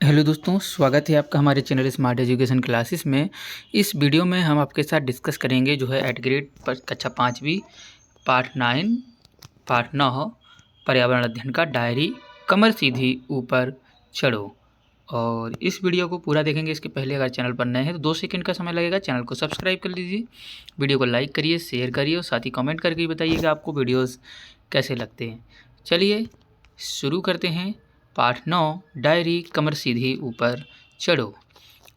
Hello दोस्तों, स्वागत है आपका हमारे चैनल स्मार्ट एजुकेशन क्लासेस में। इस वीडियो में हम आपके साथ डिस्कस करेंगे जो है एट ग्रेड पर कक्षा 5वीं पाठ 9 पर्यावरण अध्ययन का डायरी कमर सीधी ऊपर चढ़ो। और इस वीडियो को पूरा देखेंगे। इसके पहले अगर चैनल पर नए हैं तो 2 सेकंड का समय लगेगा, चैनल को सब्सक्राइब कर लीजिए, वीडियो को लाइक करिए, शेयर करिए और साथ ही कमेंट करके बताइएगा आपको वीडियोज़ कैसे लगते हैं। चलिए शुरू करते हैं। पाठ 9 डायरी कमर सीधी ऊपर चढ़ो।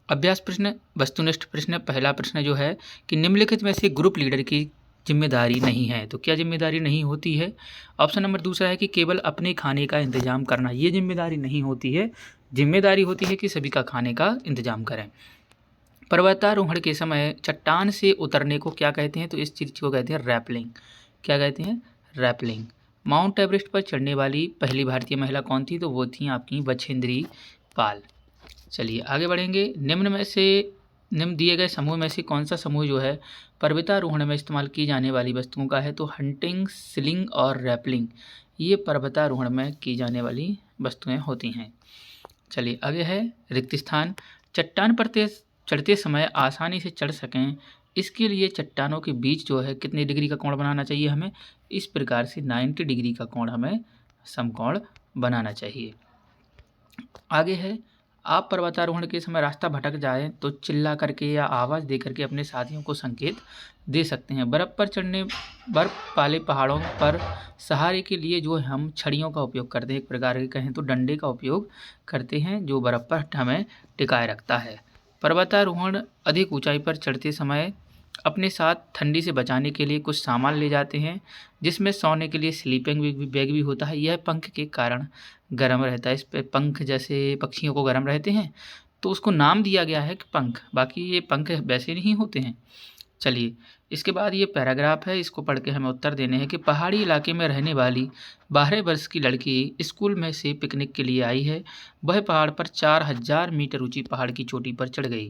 अभ्यास प्रश्न, वस्तुनिष्ठ प्रश्न। पहला प्रश्न जो है कि निम्नलिखित में से ग्रुप लीडर की जिम्मेदारी नहीं है, तो क्या जिम्मेदारी नहीं होती है? ऑप्शन नंबर दूसरा है कि केवल अपने खाने का इंतजाम करना, ये जिम्मेदारी नहीं होती है। जिम्मेदारी होती है कि सभी का खाने का इंतजाम करें। पर्वतारोहण के समय चट्टान से उतरने को क्या कहते हैं? तो इस चीज़ को कहते हैं रैपलिंग। क्या कहते हैं? रैपलिंग। माउंट एवरेस्ट पर चढ़ने वाली पहली भारतीय महिला कौन थी? तो वो थी आपकी बछेंद्री पाल। चलिए आगे बढ़ेंगे। निम्न दिए गए समूह में से कौन सा समूह जो है पर्वतारोहण में इस्तेमाल की जाने वाली वस्तुओं का है? तो हंटिंग, स्लिंग और रैपलिंग, ये पर्वतारोहण में की जाने वाली वस्तुएं होती हैं। चलिए आगे है रिक्त स्थान। चट्टान पर चढ़ते समय आसानी से चढ़ सकें, इसके लिए चट्टानों के बीच जो है कितने डिग्री का कोण बनाना चाहिए हमें? इस प्रकार से 90 डिग्री का कोण हमें समकोण बनाना चाहिए। आगे है, आप पर्वतारोहण के समय रास्ता भटक जाएं तो चिल्ला करके या आवाज़ दे करके अपने साथियों को संकेत दे सकते हैं। बर्फ़ वाले पहाड़ों पर सहारे के लिए जो हम छड़ियों का उपयोग करते हैं, एक प्रकार के कहें तो डंडे का उपयोग करते हैं, जो बर्फ़ पर हमें टिकाए रखता है। पर्वतारोहण अधिक ऊंचाई पर चढ़ते समय अपने साथ ठंडी से बचाने के लिए कुछ सामान ले जाते हैं, जिसमें सोने के लिए स्लीपिंग बैग भी होता है। यह पंख के कारण गर्म रहता है। इस पे पंख जैसे पक्षियों को गर्म रहते हैं तो उसको नाम दिया गया है कि पंख, बाकी ये पंख वैसे नहीं होते हैं। चलिए इसके बाद ये पैराग्राफ है, इसको पढ़ के हमें उत्तर देने हैं कि पहाड़ी इलाके में रहने वाली 12 वर्ष की लड़की स्कूल में से पिकनिक के लिए आई है। वह पहाड़ पर 4000 मीटर ऊंची पहाड़ की चोटी पर चढ़ गई।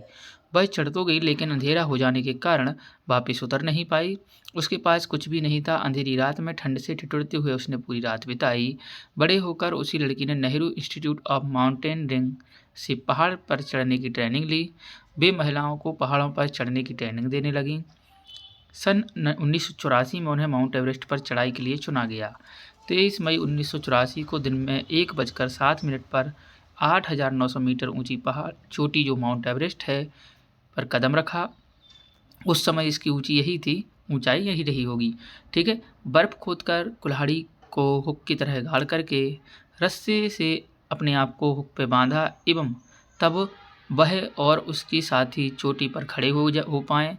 वह चढ़ तो गई लेकिन अंधेरा हो जाने के कारण वापस उतर नहीं पाई। उसके पास कुछ भी नहीं था। अंधेरी रात में ठंड से ठिठुरते हुए उसने पूरी रात बिताई। बड़े होकर उसी लड़की ने नेहरू इंस्टीट्यूट ऑफ माउंटेनियरिंग से पहाड़ पर चढ़ने की ट्रेनिंग ली। वे महिलाओं को पहाड़ों पर चढ़ने की ट्रेनिंग देने लगीं। सन 1984 में उन्हें माउंट एवरेस्ट पर चढ़ाई के लिए चुना गया। 23 मई 1984 को दिन में 1:07 पर 8,900 मीटर ऊंची पहाड़ चोटी जो माउंट एवरेस्ट है पर कदम रखा। उस समय इसकी ऊंचाई यही रही होगी। ठीक है। बर्फ़ खोदकर कुल्हाड़ी को हुक की तरह गाड़ करके रस्से से अपने आप को हुक पे बांधा एवं तब वह और उसकी साथी चोटी पर खड़े हो पाए।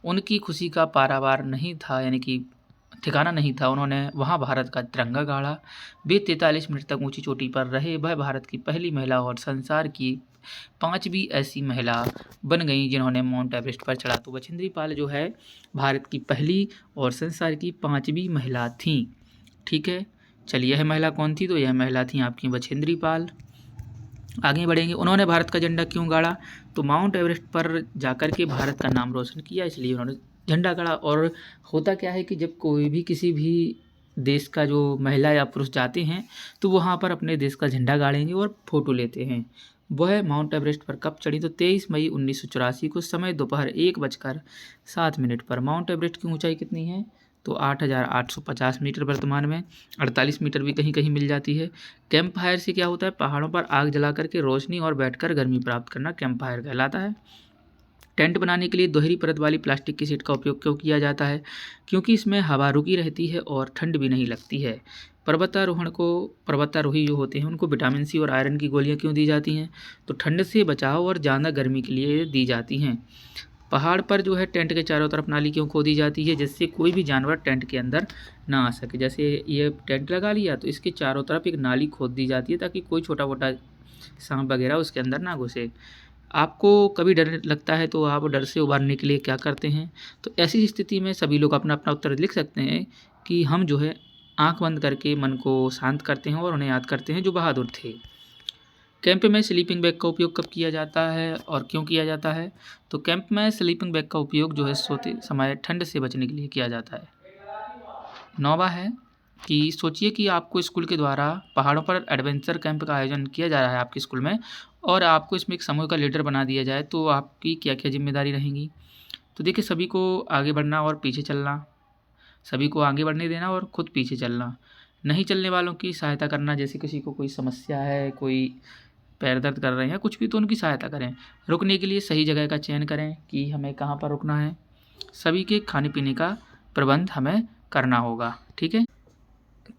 उनकी खुशी का पारावार नहीं था, यानी कि ठिकाना नहीं था। उन्होंने वहां भारत का तिरंगा गाड़ा। वे 43 मिनट तक ऊंची चोटी पर रहे। वह भारत की पहली महिला और संसार की 5वीं ऐसी महिला बन गई जिन्होंने माउंट एवरेस्ट पर चढ़ा। तो बछेंद्री पाल जो है भारत की पहली और संसार की 5वीं महिला थीं। ठीक है। चलिए यह महिला कौन थी? तो यह महिला थी आपकी बछेंद्री पाल। आगे बढ़ेंगे। उन्होंने भारत का झंडा क्यों गाड़ा? तो माउंट एवरेस्ट पर जाकर के भारत का नाम रोशन किया, इसलिए उन्होंने झंडा गाड़ा। और होता क्या है कि जब कोई भी किसी भी देश का जो महिला या पुरुष जाते हैं तो वहाँ पर अपने देश का झंडा गाड़ेंगे और फोटो लेते हैं। वह माउंट एवरेस्ट पर कब चढ़ी? तो 23 मई 1984 को समय दोपहर 1:07 पर। माउंट एवरेस्ट की ऊंचाई कितनी है? तो 8,850 मीटर, वर्तमान में 48 मीटर भी कहीं कहीं मिल जाती है। कैंप फायर से क्या होता है? पहाड़ों पर आग जला करके रोशनी और बैठकर गर्मी प्राप्त करना कैंप फायर कहलाता है। टेंट बनाने के लिए दोहरी परत वाली प्लास्टिक की शीट का उपयोग क्यों किया जाता है? क्योंकि इसमें हवा रुकी रहती है और ठंड भी नहीं लगती है। पर्वतारोही जो होते हैं उनको विटामिन सी और आयरन की गोलियां क्यों दी जाती हैं? तो ठंड से बचाव और ज़्यादा गर्मी के लिए दी जाती हैं। पहाड़ पर जो है टेंट के चारों तरफ नाली क्यों खोदी जाती है? जिससे कोई भी जानवर टेंट के अंदर ना आ सके। जैसे ये टेंट लगा लिया तो इसके चारों तरफ एक नाली खोद दी जाती है ताकि कोई छोटा मोटा सांप वगैरह उसके अंदर ना घुसे। आपको कभी डर लगता है तो आप डर से उबारने के लिए क्या करते हैं? तो ऐसी स्थिति में सभी लोग अपना अपना उत्तर लिख सकते हैं कि हम जो है आंख बंद करके मन को शांत करते हैं और उन्हें याद करते हैं जो बहादुर थे। कैंप में स्लीपिंग बैग का उपयोग कब किया जाता है और क्यों किया जाता है? तो कैंप में स्लीपिंग बैग का उपयोग जो है सोते समय ठंड से बचने के लिए किया जाता है। 9वां है, कि सोचिए कि आपको स्कूल के द्वारा पहाड़ों पर एडवेंचर कैंप का आयोजन किया जा रहा है आपके स्कूल में, और आपको इसमें एक समूह का लीडर बना दिया जाए, तो आपकी क्या-क्या ज़िम्मेदारी रहेंगी? तो देखिए, सभी को आगे बढ़ना और पीछे चलना, सभी को आगे बढ़ने देना और खुद पीछे चलना, नहीं चलने वालों की सहायता करना, जैसे किसी को कोई समस्या है, कोई पैर दर्द कर रहे हैं, कुछ भी, तो उनकी सहायता करें। रुकने के लिए सही जगह का चयन करें कि हमें कहाँ पर रुकना है। सभी के खाने-पीने का प्रबंध हमें करना होगा, ठीक है?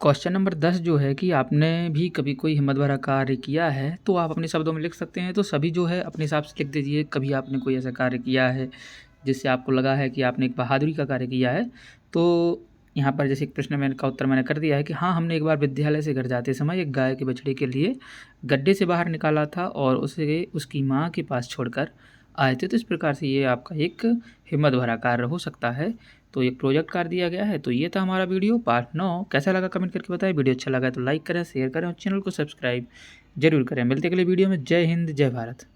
क्वेश्चन नंबर 10 जो है कि आपने भी कभी कोई हिम्मत भरा कार्य किया है, तो आप अपने शब्दों में लिख सकते हैं। तो सभी जो है अपने हिसाब से लिख दीजिए, कभी आपने कोई ऐसा कार्य किया है जिससे आपको लगा है कि आपने एक बहादुरी का कार्य किया है। तो यहाँ पर जैसे एक प्रश्न मैंने का उत्तर मैंने कर दिया है कि हाँ, हमने एक बार विद्यालय से घर जाते समय एक गाय के बछड़े के लिए गड्ढे से बाहर निकाला था और उसे उसकी माँ के पास छोड़कर आए थे। तो इस प्रकार से ये आपका एक हिम्मत भरा कार्य हो सकता है। तो एक प्रोजेक्ट कार्य दिया गया है। तो ये था हमारा वीडियो पार्ट 9। कैसा लगा कमेंट करके बताएं। वीडियो अच्छा लगा तो लाइक करें, शेयर करें और चैनल को सब्सक्राइब जरूर करें। मिलते अगले वीडियो में। जय हिंद, जय भारत।